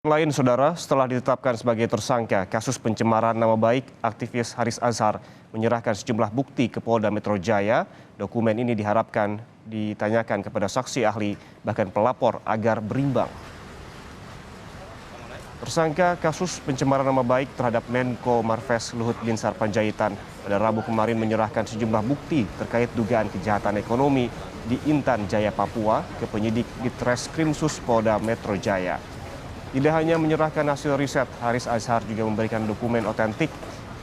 Lain, saudara, setelah ditetapkan sebagai tersangka kasus pencemaran nama baik, aktivis Haris Azhar menyerahkan sejumlah bukti ke Polda Metro Jaya. Dokumen ini diharapkan ditanyakan kepada saksi ahli, bahkan pelapor agar berimbang. Tersangka kasus pencemaran nama baik terhadap Menko Marves Luhut Binsar Panjaitan pada Rabu kemarin menyerahkan sejumlah bukti terkait dugaan kejahatan ekonomi di Intan Jaya, Papua ke penyidik di Treskrimsus Polda Metro Jaya. Tidak hanya menyerahkan hasil riset, Haris Azhar juga memberikan dokumen otentik,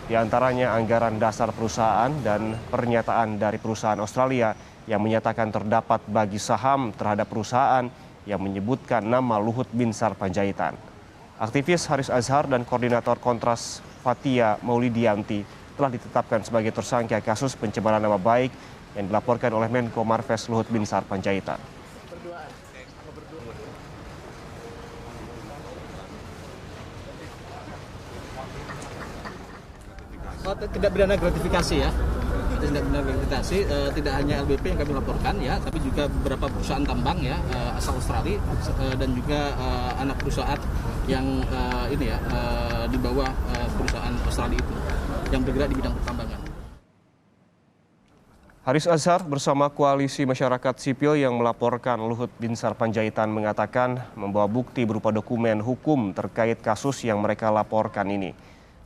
diantaranya anggaran dasar perusahaan dan pernyataan dari perusahaan Australia yang menyatakan terdapat bagi saham terhadap perusahaan yang menyebutkan nama Luhut Binsar Panjaitan. Aktivis Haris Azhar dan koordinator Kontras Fathia Maulidianti telah ditetapkan sebagai tersangka kasus pencemaran nama baik yang dilaporkan oleh Menko Marves Luhut Binsar Panjaitan. Tidak pidana gratifikasi ya, tidak pidana gratifikasi, tidak hanya LBP yang kami laporkan ya, tapi juga beberapa perusahaan tambang ya asal Australia dan juga anak perusahaan yang di bawah perusahaan Australia itu yang bergerak di bidang pertambangan. Haris Azhar bersama koalisi masyarakat sipil yang melaporkan Luhut Binsar Panjaitan mengatakan membawa bukti berupa dokumen hukum terkait kasus yang mereka laporkan ini.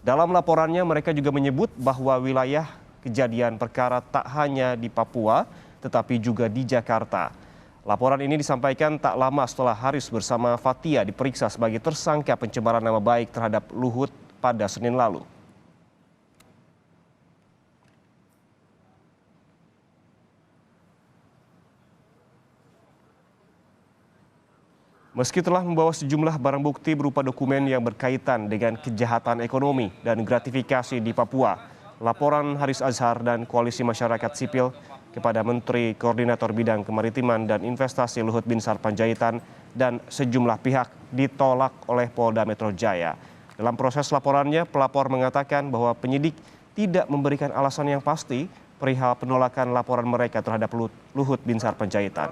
Dalam laporannya mereka juga menyebut bahwa wilayah kejadian perkara tak hanya di Papua tetapi juga di Jakarta. Laporan ini disampaikan tak lama setelah Haris bersama Fathia diperiksa sebagai tersangka pencemaran nama baik terhadap Luhut pada Senin lalu. Meski telah membawa sejumlah barang bukti berupa dokumen yang berkaitan dengan kejahatan ekonomi dan gratifikasi di Papua, laporan Haris Azhar dan Koalisi Masyarakat Sipil kepada Menteri Koordinator Bidang Kemaritiman dan Investasi Luhut Binsar Panjaitan dan sejumlah pihak ditolak oleh Polda Metro Jaya. Dalam proses laporannya, pelapor mengatakan bahwa penyidik tidak memberikan alasan yang pasti perihal penolakan laporan mereka terhadap Luhut Binsar Panjaitan.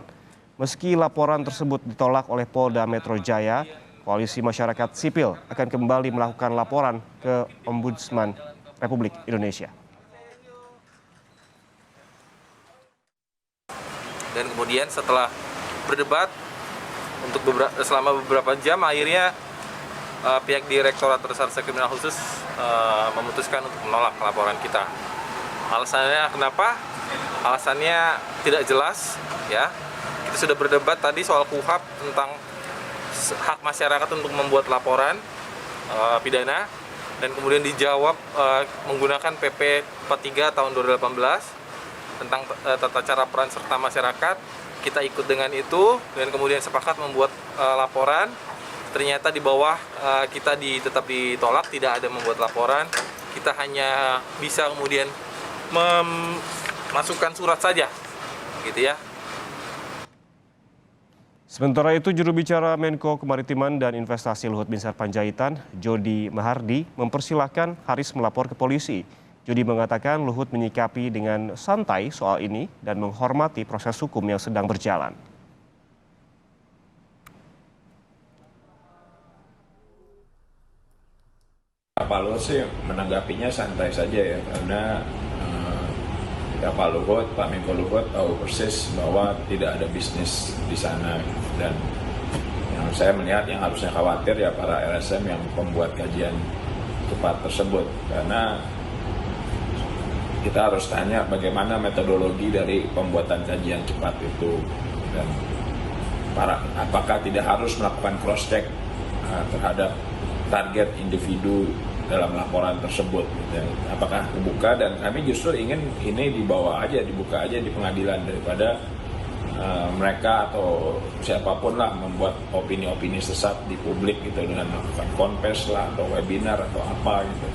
Meski laporan tersebut ditolak oleh Polda Metro Jaya, Koalisi Masyarakat Sipil akan kembali melakukan laporan ke Ombudsman Republik Indonesia. Dan kemudian setelah berdebat selama beberapa jam, akhirnya pihak Direktorat Reserse Kriminal Khusus memutuskan untuk menolak laporan kita. Alasannya kenapa? Alasannya tidak jelas, ya. Kita sudah berdebat tadi soal KUHP tentang hak masyarakat untuk membuat laporan pidana, dan kemudian dijawab menggunakan PP 43 tahun 2018 tentang tata cara peran serta masyarakat. Kita ikut dengan itu dan kemudian sepakat membuat laporan. Ternyata di bawah kita tetap ditolak, tidak ada membuat laporan. Kita hanya bisa kemudian memasukkan surat saja, gitu ya. Sementara itu, juru bicara Menko Kemaritiman dan Investasi Luhut Binsar Panjaitan, Jody Mahardi, mempersilahkan Haris melapor ke polisi. Jody mengatakan Luhut menyikapi dengan santai soal ini dan menghormati proses hukum yang sedang berjalan. Pak Luhut sih menanggapinya santai saja ya, karena ya Pak Luhut, Pak Menko Luhut tahu persis bahwa tidak ada bisnis di sana, dan yang saya melihat yang harusnya khawatir ya para LSM yang membuat kajian cepat tersebut, karena kita harus tanya bagaimana metodologi dari pembuatan kajian cepat itu, dan apakah tidak harus melakukan cross check terhadap target individu dalam laporan tersebut, dan apakah terbuka. Dan kami justru ingin ini dibuka aja di pengadilan daripada mereka atau siapapun lah membuat opini-opini sesat di publik gitu dengan melakukan konvers lah atau webinar atau apa gitu.